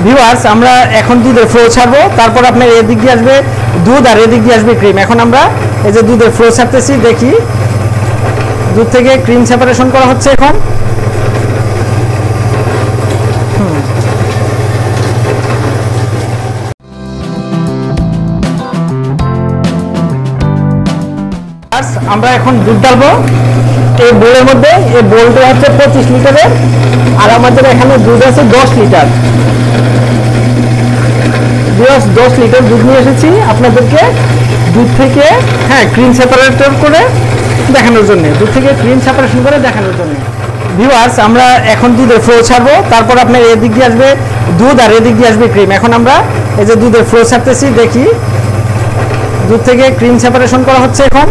Viewers, আমরা এখন দুধের ফ্লো ছাড়বো, তারপর আপনার এদিক দিয়ে আসবে দুধ আর এদিক দিয়ে আসবে ক্রিম। এখন আমরা এই যে দুধের ফ্লো ছাড়তেছি, দেখি দুধ থেকে ক্রিম সেপারেশন করা হচ্ছে এখন। আমরা এখন দুধ ঢালবো এই বোলের মধ্যে। এই বোলটা হচ্ছে 25 লিটারের, আর আমাদের এখানে দুধ আছে 10 লিটার। 10 লিটার দুধ নিয়ে এসেছি আপনাদেরকে দুধ থেকে ক্রিম সেপারেটর করে দেখানোর জন্য, দুধ থেকে ক্রিম সেপারেশন করে দেখানোর জন্য। ভিউয়ার্স, আমরা এখন দুধের ফ্লো ছাড়বো, তারপর আপনার এদিক দিয়ে আসবে দুধ আর এদিক দিয়ে আসবে ক্রিম। এখন আমরা এই যে দুধের ফ্লো ছাড়তেছি, দেখি দুধ থেকে ক্রিম সেপারেশন করা হচ্ছে এখন।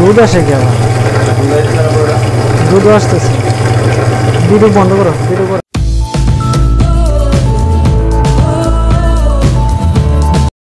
দুধ আসে কি আবার? দুধ আসতেছে, দুধ বন্ধ করো, দুধ